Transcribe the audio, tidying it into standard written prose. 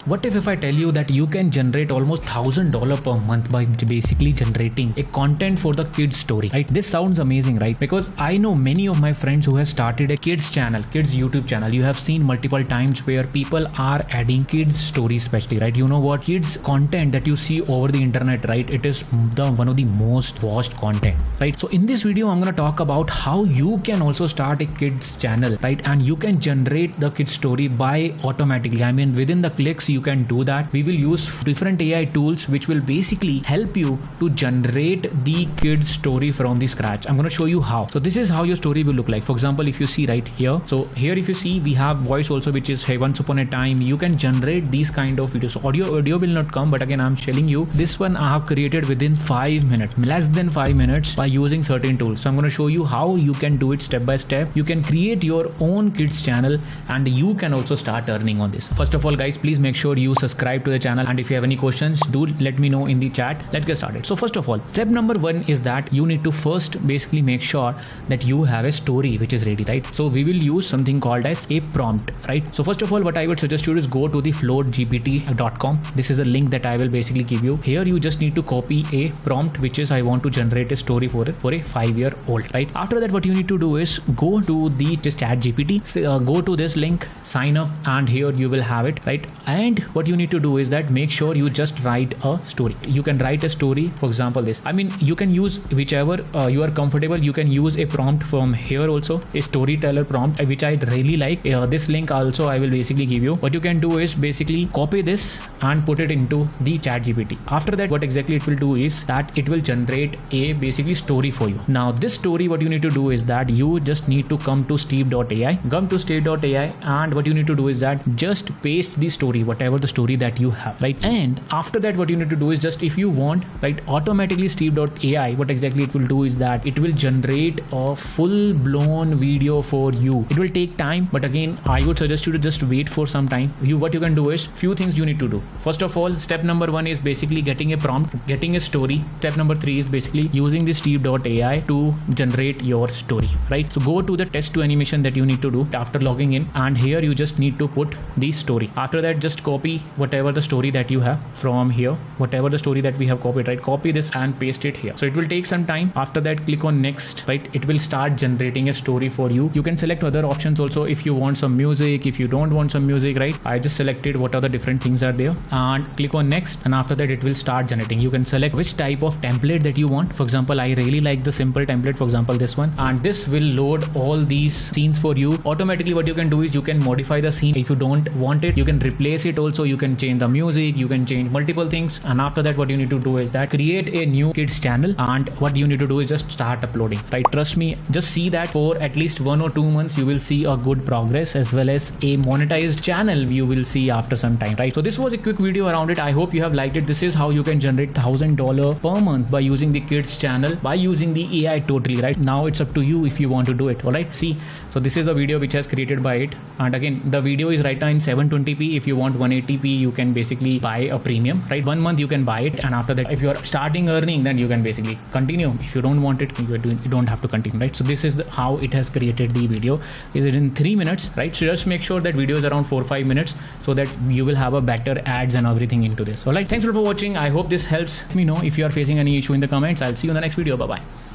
What if I tell you that you can generate almost $1,000 per month by basically generating a content for the kids story, right? This sounds amazing, right? Because I know many of my friends who have started a kids channel, kids YouTube channel. You have seen multiple times where people are adding kids stories, especially, right? You know what? Kids content that you see over the internet, right? It is one of the most watched content, right? So in this video, I'm going to talk about how you can also start a kids channel, right? And you can generate the kids story by automatically. I mean, within the clicks, you can do that. We will use different AI tools which will basically help you to generate the kids story from the scratch. I'm going to show you how. So this is how your story will look like. For example, if you see right here, so here if you see, we have voice also, which is, hey, once upon a time. You can generate these kind of videos. Audio will not come, but again, I'm telling you, this one I have created within 5 minutes, less than 5 minutes, by using certain tools. So I'm going to show you how you can do it step by step. You can create your own kids channel and you can also start earning on this. First of all, guys, please make sure you subscribe to the channel, and if you have any questions, do let me know in the chat. Let's get started. So first of all, step number 1 is that you need to first basically make sure that you have a story which is ready, right? So we will use something called as a prompt, right? So first of all, what I would suggest you is go to the floatgpt.com. This is a link that I will basically give you. Here you just need to copy a prompt, which is I want to generate a story for a 5-year-old, right? After that, what you need to do is go to the chat GPT, go to this link, sign up, and here you will have it, right? And what you need to do is that make sure you just write a story. You can write a story, for example, this. I mean, you can use whichever you are comfortable. You can use a prompt from here also, a storyteller prompt, which I really like. This link also I will basically give you. What you can do is basically copy this and put it into the chat GPT. After that, what exactly it will do is that it will generate a basically story for you. Now this story, what you need to do is that you just need to come to steve.ai, and what you need to do is that just paste the story, whatever the story that you have, right? And after that, what you need to do is just, if you want, right, automatically steve.ai, what exactly it will do is that it will generate a full blown video for you. It will take time, but again, I would suggest you to just wait for some time. What you can do is few things you need to do. First of all, step number 1 is basically getting a prompt, getting a story. Step number 3 is basically using the steve.ai to generate your story, right? So go to the test to animation that you need to do after logging in, and here you just need to put the story. After that, just copy whatever the story that you have from here, whatever the story that we have copied, right? Copy this and paste it here. So it will take some time. After that, click on next, right? It will start generating a story for you. You can select other options also if you want some music, if you don't want some music, right? I just selected what are the different things are there, and click on next, and after that it will start generating. You can select which type of template that you want. For example, I really like the simple template, for example this one, and this will load all these scenes for you automatically. What you can do is you can modify the scene. If you don't want it, you can replace it also. You can change the music, you can change multiple things, and after that, what you need to do is that create a new kids channel, and what you need to do is just start uploading, right? Trust me, just see that for at least 1 or 2 months you will see a good progress, as well as a monetized channel you will see after some time, right? So this was a quick video around it. I hope you have liked it. This is how you can generate $1,000 per month by using the kids channel, by using the AI totally, right? Now it's up to you if you want to do it. All right, see, so this is a video which has created by it, and again, the video is right now in 720p. If you want 180p, you can basically buy a premium, right? 1 month you can buy it, and after that, if you are starting earning, then you can basically continue. If you don't want it, you don't have to continue, right? So this is how it has created the video. Is it in 3 minutes, right? So just make sure that video is around 4-5 minutes so that you will have a better ads and everything into this. All right, thanks for watching. I hope this helps. Let me know if you are facing any issue in the comments. I'll see you in the next video. Bye bye.